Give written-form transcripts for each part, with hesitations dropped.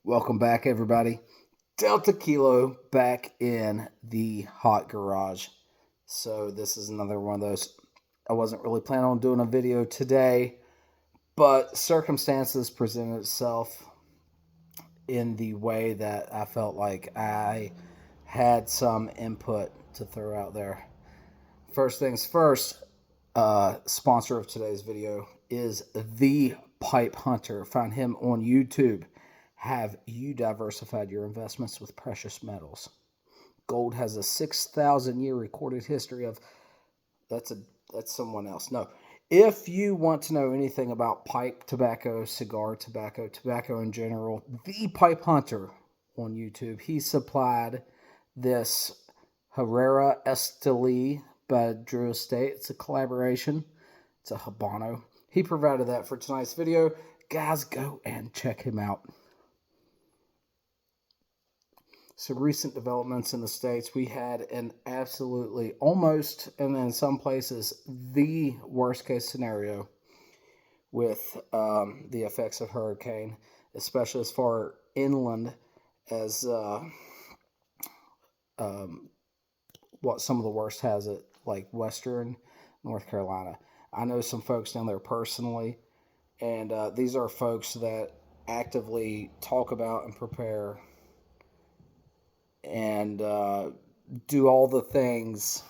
Welcome back, everybody. Delta Kilo back in the hot garage. So this is another one of those. I wasn't really planning on doing a video today, but circumstances presented itself in the way that I felt like I had some input to throw out there. First things first, sponsor of today's video is The Pipe Hunter. Find him on YouTube. Have you diversified your investments with precious metals? Gold has a 6,000 year recorded history of that's someone else. No. If you want to know anything about pipe tobacco, cigar tobacco, tobacco in general, The Pipe Hunter on YouTube, he supplied this Herrera Esteli by Drew Estate. It's a collaboration. It's a Habano. He provided that for tonight's video. Guys, go and check him out. Some recent developments in the States. We had an absolutely almost, and in some places, the worst case scenario with the effects of hurricane, especially as far inland as what some of the worst has it, like Western North Carolina. I know some folks down there personally, and these are folks that actively talk about and prepare and do all the things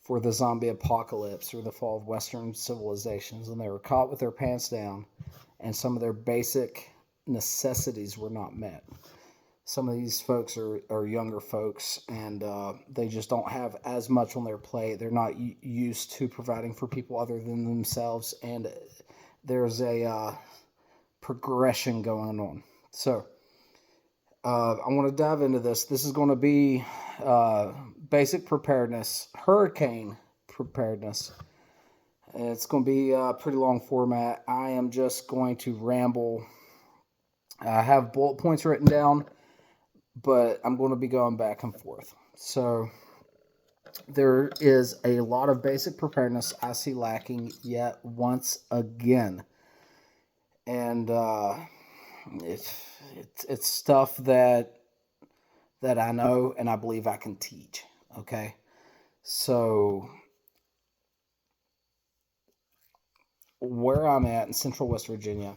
for the zombie apocalypse or the fall of Western civilizations, and they were caught with their pants down, and some of their basic necessities were not met. Some of these folks are younger folks, and they just don't have as much on their plate. They're not used to providing for people other than themselves, and there's a progression going on. So I want to dive into this. This is going to be basic preparedness, hurricane preparedness. And it's going to be a pretty long format. I am just going to ramble. I have bullet points written down, but I'm going to be going back and forth. So there is a lot of basic preparedness I see lacking yet once again. And it's stuff that I know and I believe I can teach. Okay, so where I'm at in Central West Virginia,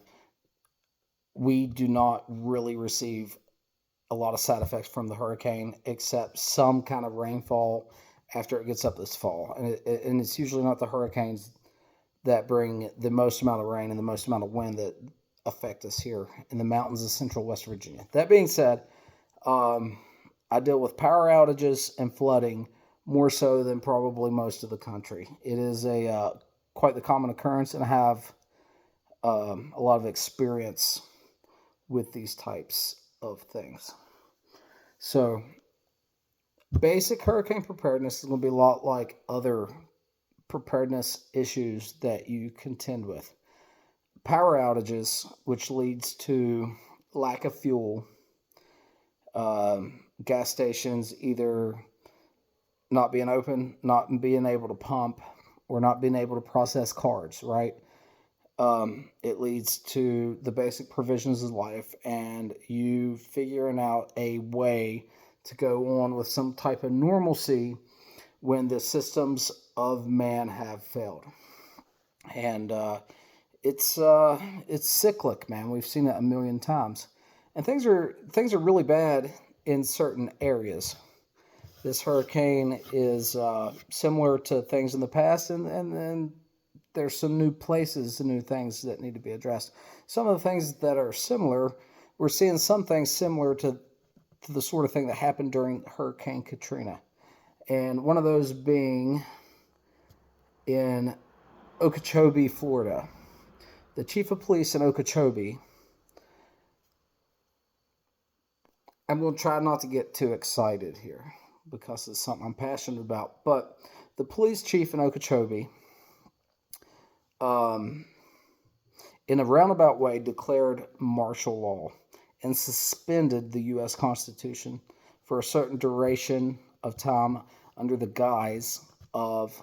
we do not really receive a lot of side effects from the hurricane, except some kind of rainfall after it gets up this fall, and it's usually not the hurricanes that bring the most amount of rain and the most amount of wind that affect us here in the mountains of Central West Virginia. That being said, I deal with power outages and flooding more so than probably most of the country. It is quite the common occurrence, and I have a lot of experience with these types of things. So basic hurricane preparedness is going to be a lot like other preparedness issues that you contend with. Power outages, which leads to lack of fuel, gas stations either not being open, not being able to pump, or not being able to process cards, right? It leads to the basic provisions of life and you figuring out a way to go on with some type of normalcy when the systems of man have failed. And it's cyclic, man. We've seen it a million times. And things are really bad in certain areas. This hurricane is similar to things in the past, and then there's some new places and new things that need to be addressed. Some of the things that are similar, we're seeing some things similar to the sort of thing that happened during Hurricane Katrina. And one of those being in Okeechobee, Florida. The chief of police in Okeechobee, I'm going to try not to get too excited here because it's something I'm passionate about, but the police chief in Okeechobee, in a roundabout way, declared martial law and suspended the U.S. Constitution for a certain duration of time under the guise of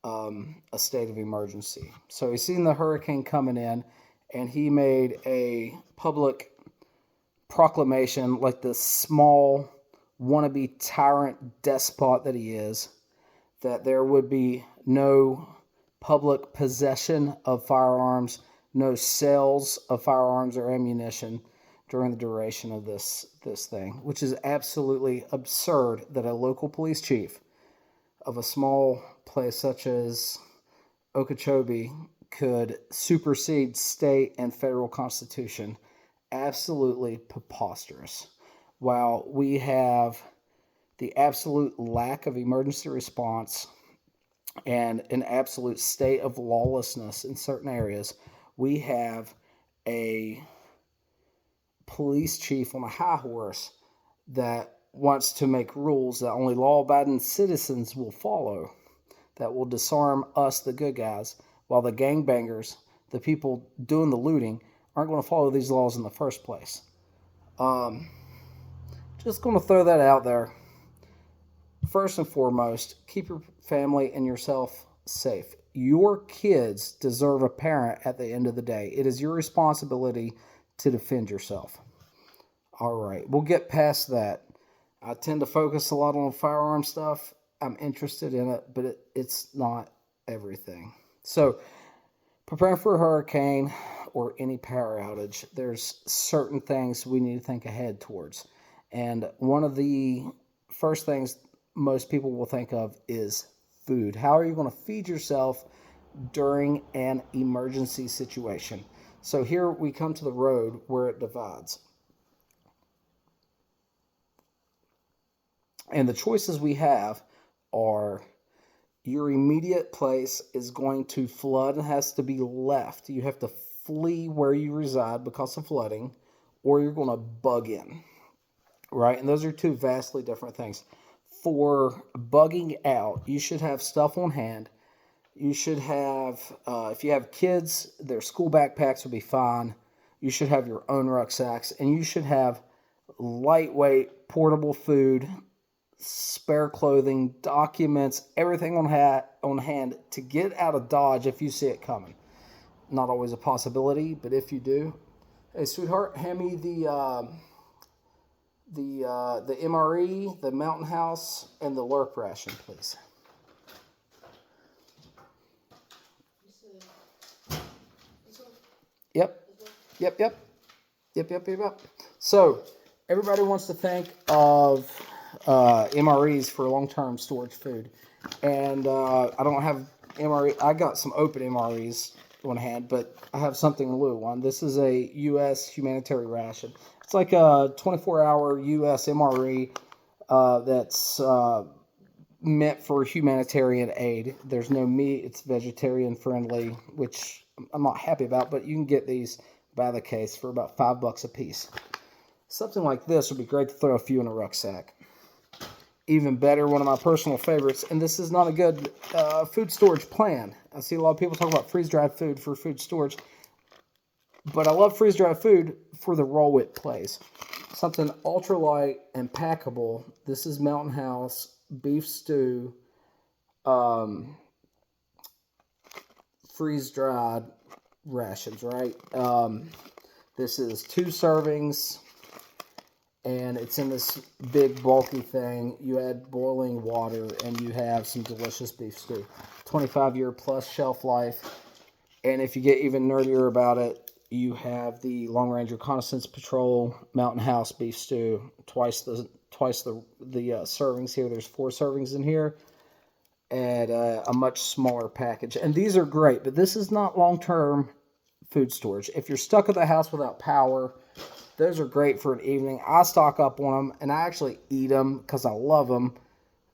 a state of emergency. So he's seen the hurricane coming in, and he made a public proclamation, like the small wannabe tyrant despot that he is, that there would be no public possession of firearms, no sales of firearms or ammunition during the duration of this thing, which is absolutely absurd that a local police chief of a small place such as Okeechobee could supersede state and federal constitution. Absolutely preposterous. While we have the absolute lack of emergency response and an absolute state of lawlessness in certain areas, we have a police chief on a high horse that wants to make rules that only law-abiding citizens will follow, that will disarm us, the good guys, while the gangbangers, the people doing the looting, aren't going to follow these laws in the first place. Just going to throw that out there. First and foremost, keep your family and yourself safe. Your kids deserve a parent at the end of the day. It is your responsibility to defend yourself. All right, we'll get past that. I tend to focus a lot on firearm stuff. I'm interested in it, but it's not everything. So, preparing for a hurricane or any power outage, there's certain things we need to think ahead towards. And one of the first things most people will think of is food. How are you going to feed yourself during an emergency situation? So here we come to the road where it divides. And the choices we have are: your immediate place is going to flood and has to be left. You have to flee where you reside because of flooding, or you're going to bug in, right? And those are two vastly different things. For bugging out, you should have stuff on hand. You should have, if you have kids, their school backpacks will be fine. You should have your own rucksacks, and you should have lightweight, portable food, spare clothing, documents, everything on hand to get out of Dodge if you see it coming. Not always a possibility, but if you do, hey sweetheart, hand me the MRE, the Mountain House, and the Lurk ration, please. Yep. So everybody wants to think of MREs for long-term storage food, and I don't have MRE. I got some open MREs on hand, but I have something in lieu of one. This is a U.S. humanitarian ration. It's like a 24-hour U.S. MRE that's meant for humanitarian aid. There's no meat. It's vegetarian friendly, which I'm not happy about, but you can get these by the case for about $5 a piece. Something like this would be great to throw a few in a rucksack. Even better, one of my personal favorites, and this is not a good food storage plan. I see a lot of people talk about freeze-dried food for food storage, but I love freeze-dried food for the role it plays. Something ultralight and packable. This is Mountain House beef stew, freeze-dried rations, right? This is 2 servings, and it's in this big bulky thing. You add boiling water, and you have some delicious beef stew. 25-year plus shelf life, and if you get even nerdier about it, you have the Long Range Reconnaissance Patrol Mountain House beef stew. Twice the servings here. There's 4 servings in here, at a much smaller package. And these are great, but this is not long-term food storage. If you're stuck at the house without power, those are great for an evening. I stock up on them, and I actually eat them because I love them.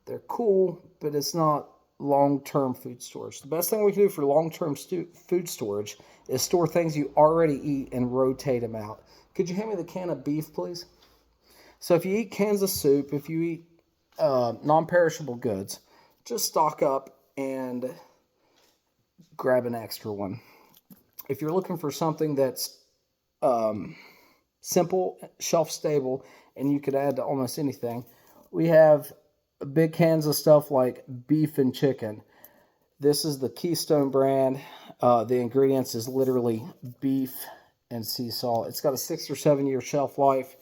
They're cool, but it's not long-term food storage. The best thing we can do for long-term food storage is store things you already eat and rotate them out. Could you hand me the can of beef, please? So if you eat cans of soup, if you eat non-perishable goods, just stock up and grab an extra one. If you're looking for something that's simple, shelf-stable, and you could add to almost anything, we have big cans of stuff like beef and chicken. This is the Keystone brand. The ingredients is literally beef and sea salt. It's got a 6 or 7 year shelf life,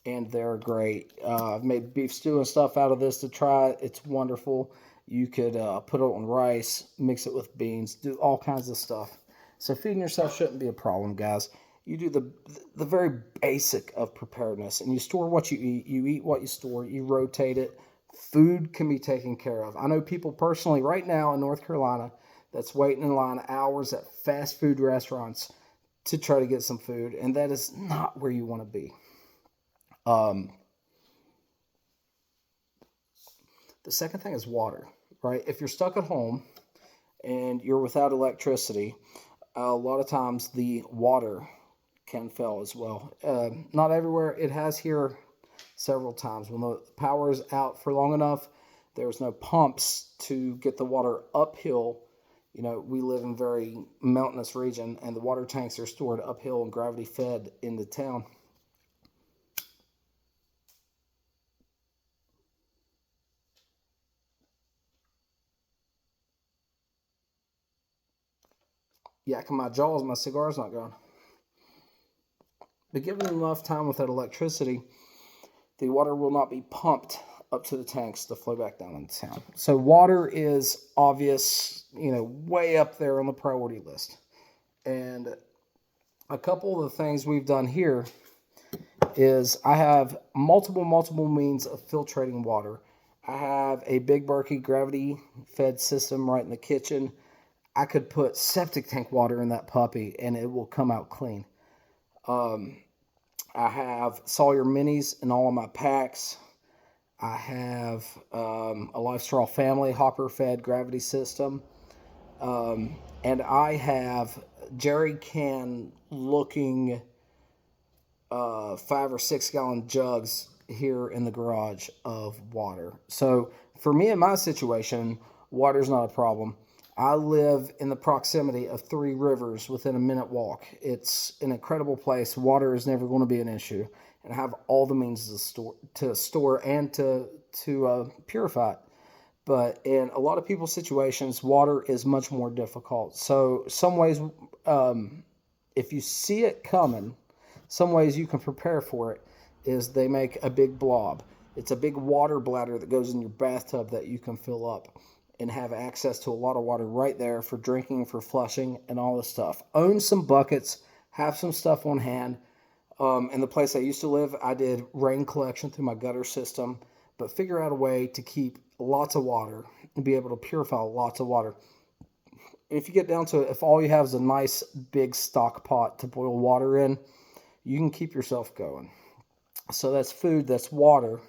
and they're great. I've made beef stew and stuff out of this to try. It's wonderful. You could put it on rice, mix it with beans, do all kinds of stuff. So feeding yourself shouldn't be a problem, guys. You do the very basic of preparedness, and you store what you eat. You eat what you store. You rotate it. Food can be taken care of. I know people personally right now in North Carolina that's waiting in line hours at fast food restaurants to try to get some food, and that is not where you want to be. Um, the second thing is water, right? If you're stuck at home and you're without electricity, a lot of times the water can fail as well. Not everywhere. It has here several times. When the power is out for long enough, there's no pumps to get the water uphill. You know, we live in a very mountainous region, and the water tanks are stored uphill and gravity fed into town. Yakking my jaws, my cigar's not gone. But given enough time without electricity, the water will not be pumped up to the tanks to flow back down into town. So water is obvious, you know, way up there on the priority list. And a couple of the things we've done here is I have multiple means of filtrating water. I have a big Berkey gravity fed system right in the kitchen. I could put septic tank water in that puppy and it will come out clean. I have Sawyer Minis in all of my packs. I have a Life Straw Family hopper fed gravity system. And I have jerry can looking 5 or 6 gallon jugs here in the garage of water. So for me in my situation, water's not a problem. I live in the proximity of 3 rivers within a minute walk. It's an incredible place. Water is never going to be an issue, and I have all the means to store and to purify it. But in a lot of people's situations, water is much more difficult. So some ways, if you see it coming, some ways you can prepare for it is they make a big blob. It's a big water bladder that goes in your bathtub that you can fill up and have access to a lot of water right there for drinking, for flushing, and all this stuff. Own some buckets, have some stuff on hand. In the place I used to live, I did rain collection through my gutter system, but figure out a way to keep lots of water and be able to purify lots of water. If you get down to it, if all you have is a nice big stock pot to boil water in, you can keep yourself going. So that's food, that's water.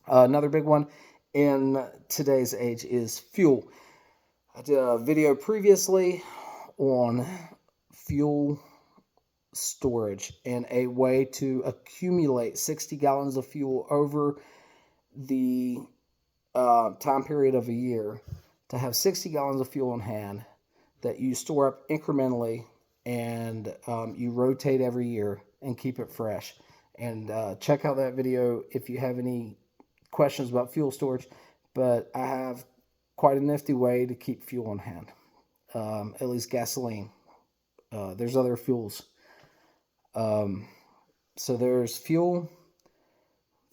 Another big one in today's age is fuel. I did a video previously on fuel storage and a way to accumulate 60 gallons of fuel over the time period of a year to have 60 gallons of fuel in hand that you store up incrementally and you rotate every year and keep it fresh. And check out that video if you have any questions about fuel storage. But I have quite a nifty way to keep fuel on hand, at least gasoline. There's other fuels. So there's fuel,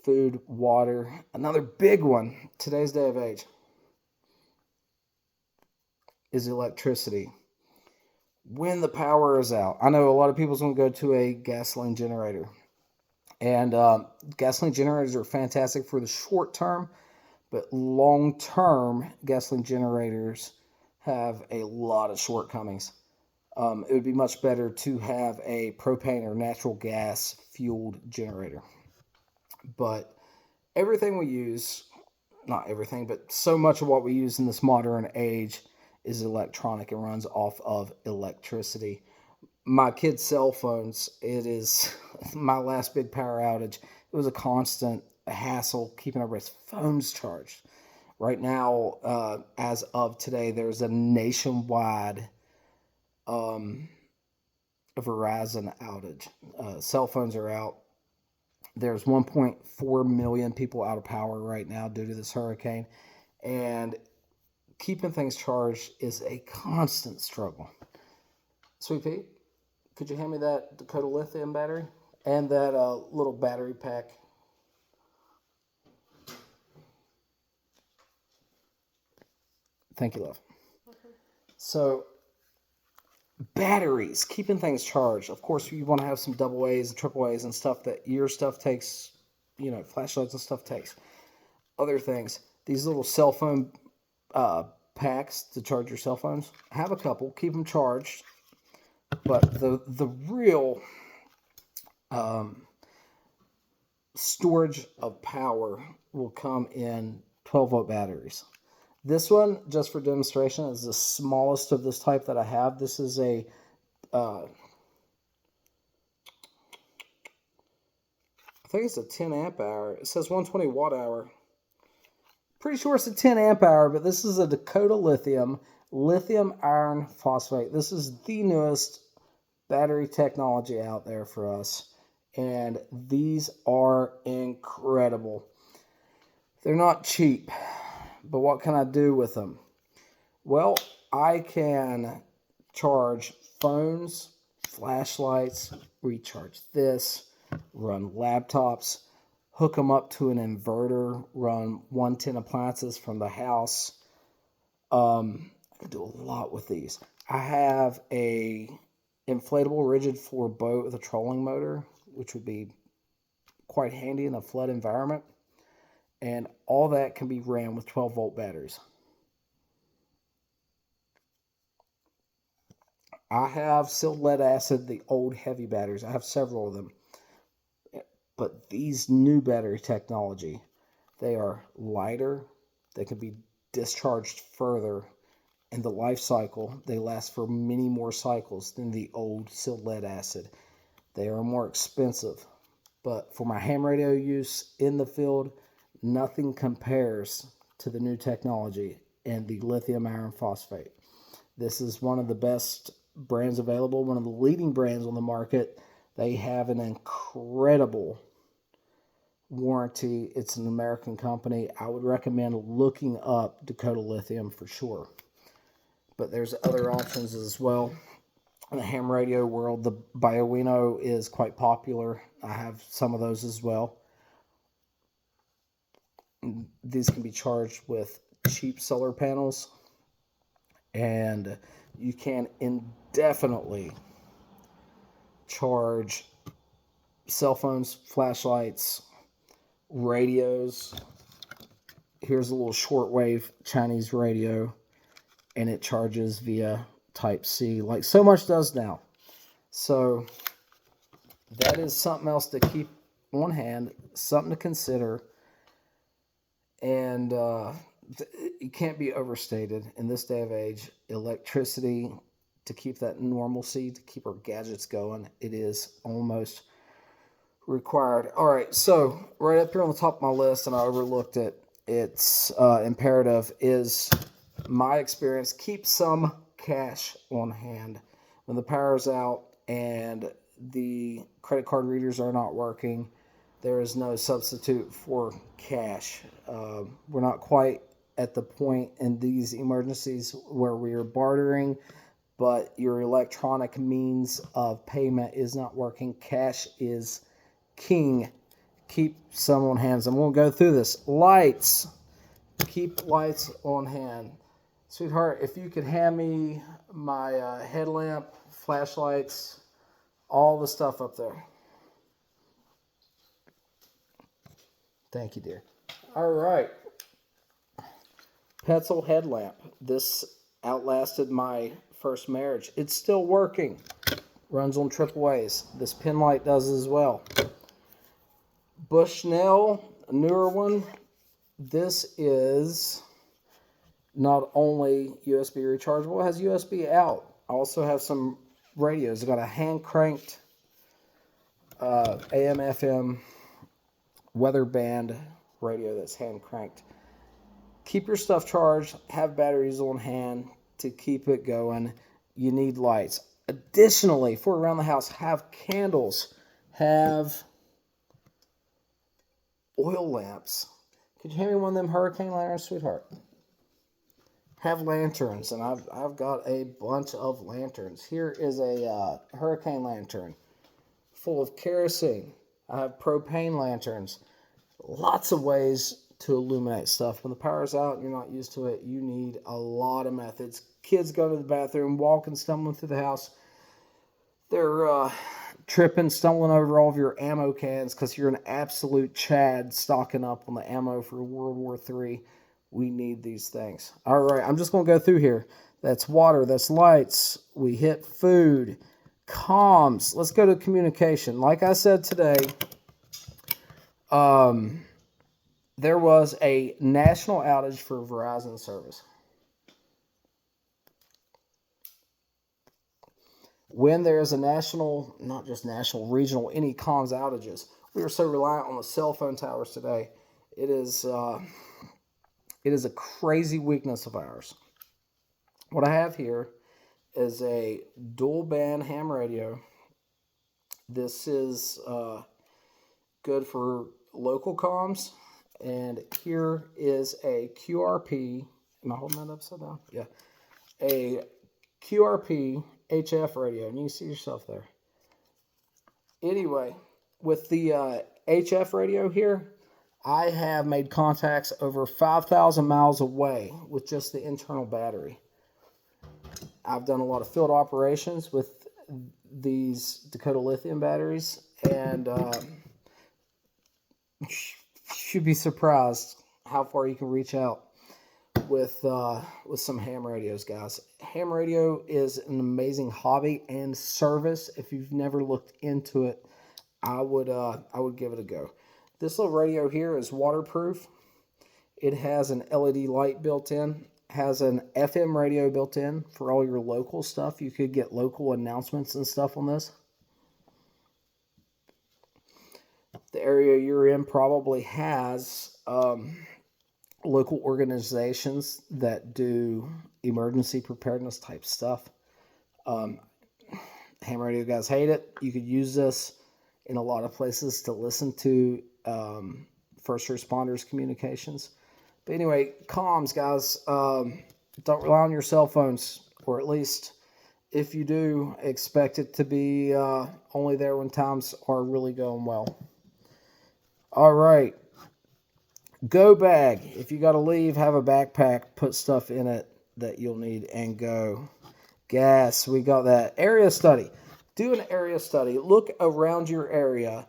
food, water. Another big one, today's day of age, is electricity. When the power is out, I know a lot of people's going to go to a gasoline generator. And gasoline generators are fantastic for the short term, but long term, gasoline generators have a lot of shortcomings. It would be much better to have a propane or natural gas fueled generator. But everything we use, not everything, but so much of what we use in this modern age is electronic and runs off of electricity. My kids' cell phones, it is my last big power outage. It was a constant hassle keeping everybody's phones charged. Right now, as of today, there's a nationwide Verizon outage. Cell phones are out. There's 1.4 million people out of power right now due to this hurricane. And keeping things charged is a constant struggle. Sweet Pete? Could you hand me that Dakota lithium battery? And that little battery pack. Thank you, love. So, batteries, keeping things charged. Of course, you want to have some double A's and triple A's and stuff that your stuff takes, flashlights and stuff takes. Other things, these little cell phone packs to charge your cell phones. Have a couple, keep them charged. But the real storage of power will come in 12-volt batteries. This one, just for demonstration, is the smallest of this type that I have. This is a I think it's a 10 amp hour. It says 120 watt hour. Pretty sure it's a 10 amp hour, but this is a Dakota lithium iron phosphate. This is the newest battery technology out there for us. And these are incredible. They're not cheap, but what can I do with them? Well, I can charge phones, flashlights, recharge this, run laptops, hook them up to an inverter, run 110 appliances from the house. I can do a lot with these. I have a inflatable rigid floor boat with a trolling motor, which would be quite handy in a flood environment. And all that can be ran with 12-volt batteries. I have sealed lead acid, the old heavy batteries. I have several of them. But these new battery technology, they are lighter. They can be discharged further. In the life cycle, they last for many more cycles than the old sealed lead acid. They are more expensive. But for my ham radio use in the field, nothing compares to the new technology and the lithium iron phosphate. This is one of the best brands available, one of the leading brands on the market. They have an incredible warranty. It's an American company. I would recommend looking up Dakota Lithium for sure. But there's other options as well. In the ham radio world, the Bioino is quite popular. I have some of those as well. These can be charged with cheap solar panels, and you can indefinitely charge cell phones, flashlights, radios. Here's a little shortwave Chinese radio, and it charges via Type-C, like so much does now. So that is something else to keep on hand, something to consider. And it can't be overstated in this day of age. Electricity, to keep that normalcy, to keep our gadgets going, it is almost required. All right, so right up here on the top of my list, and I overlooked it, it's imperative, is my experience, keep some cash on hand. When the power's out and the credit card readers are not working, there is no substitute for cash. We're not quite at the point in these emergencies where we are bartering, but your electronic means of payment is not working. Cash is king. Keep some on hand. I'm going to go through this. Lights. Keep lights on hand. Sweetheart, if you could hand me my headlamp, flashlights, all the stuff up there. Thank you, dear. All right. Petzl headlamp. This outlasted my first marriage. It's still working. Runs on AAA's. This pin light does as well. Bushnell, a newer one. This is not only USB rechargeable, it has USB out. I also have some radios. I've got a hand-cranked AM/FM weather band radio that's hand-cranked. Keep your stuff charged. Have batteries on hand to keep it going. You need lights. Additionally, for around the house, have candles. Have oil lamps. Could you hand me one of them hurricane lanterns, sweetheart? have lanterns, and I've got a bunch of lanterns. Here is a hurricane lantern full of kerosene. I have propane lanterns. Lots of ways to illuminate stuff. When the power's out and you're not used to it, you need a lot of methods. Kids go to the bathroom, walking, stumbling through the house. They're tripping, stumbling over all of your ammo cans because you're an absolute Chad stocking up on the ammo for World War III. We need these things. All right, I'm just going to go through here. That's water, that's lights. We hit food, comms. Let's go to communication. Like I said today, there was a national outage for Verizon service. When there's a national, not just national, regional, any comms outages, we are so reliant on the cell phone towers today. It is a crazy weakness of ours. What I have here is a dual band ham radio. This is good for local comms. And here is a QRP. Am I holding that upside down? Yeah. A QRP HF radio. And you can see yourself there. Anyway, with the HF radio here, I have made contacts over 5,000 miles away with just the internal battery. I've done a lot of field operations with these Dakota lithium batteries, and should be surprised how far you can reach out with some ham radios, guys. Ham radio is an amazing hobby and service. If you've never looked into it, I would give it a go. This little radio here is waterproof. It has an LED light built in, has an FM radio built in for all your local stuff. You could get local announcements and stuff on this. The area you're in probably has local organizations that do emergency preparedness type stuff. Ham radio guys hate it. You could use this in a lot of places to listen to first responders communications. But anyway, comms, guys, don't rely on your cell phones, or at least if you do, expect it to be only there when times are really going well. All right. Go bag. If you got to leave, have a backpack, put stuff in it that you'll need, and go. Gas, we got that. Area study. Do an area study. Look around your area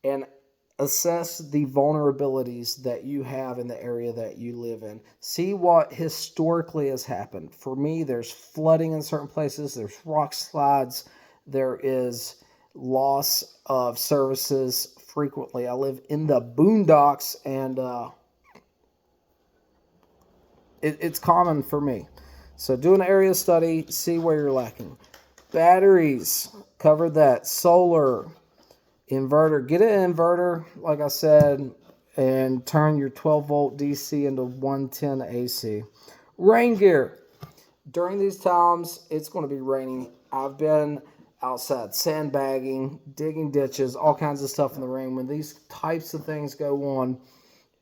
and assess the vulnerabilities that you have in the area that you live in. See what historically has happened. For me, there's flooding in certain places. There's rock slides. There is loss of services frequently. I live in the boondocks, and it's common for me. So do an area study. See where you're lacking. Batteries. Covered that. Solar. Inverter. Get an inverter, like I said, and turn your 12-volt DC into 110 AC. Rain gear. During these times, it's going to be raining. I've been outside sandbagging, digging ditches, all kinds of stuff in the rain. When these types of things go on,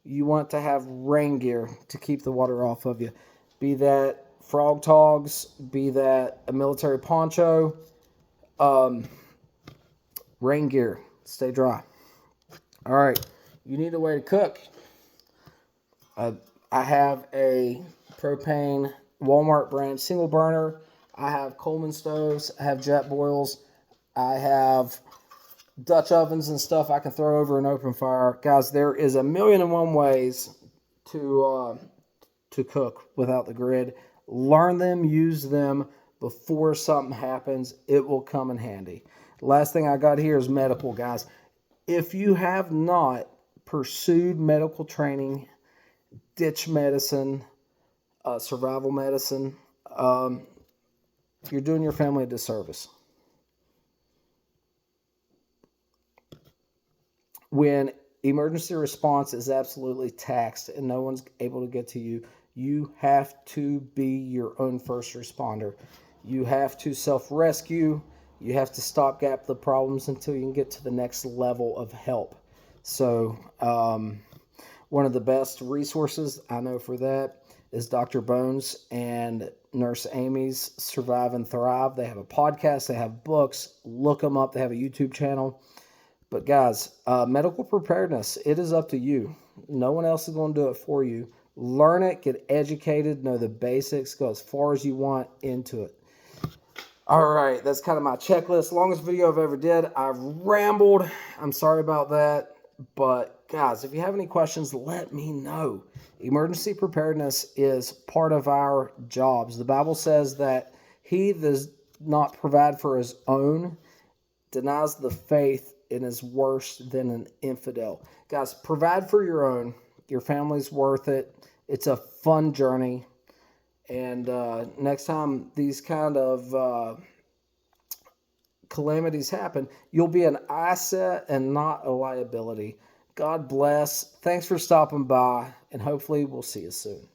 you want to have rain gear to keep the water off of you. Be that frog togs, be that a military poncho, rain gear. Stay dry. All right. You need a way to cook. I have a propane Walmart brand single burner. I have Coleman stoves. I have jet boils. I have Dutch ovens and stuff I can throw over an open fire. Guys, there is 1,000,001 ways to cook without the grid. Learn them, use them before something happens. It will come in handy. Last thing I got here is medical, guys. If you have not pursued medical training, ditch medicine, survival medicine, you're doing your family a disservice. When emergency response is absolutely taxed and no one's able to get to you, you have to be your own first responder. You have to self-rescue. You have to stopgap the problems until you can get to the next level of help. So one of the best resources I know for that is Dr. Bones and Nurse Amy's Survive and Thrive. They have a podcast, they have books. Look them up. They have a YouTube channel. But guys, medical preparedness, it is up to you. No one else is going to do it for you. Learn it, get educated, know the basics, go as far as you want into it. All right, that's kind of my checklist. Longest video I've ever did. I've rambled. I'm sorry about that. But guys, if you have any questions, let me know. Emergency preparedness is part of our jobs. The Bible says that he that does not provide for his own denies the faith and is worse than an infidel. Guys, provide for your own. Your family's worth it. It's a fun journey. And next time these kind of calamities happen, you'll be an asset and not a liability. God bless. Thanks for stopping by, and hopefully we'll see you soon.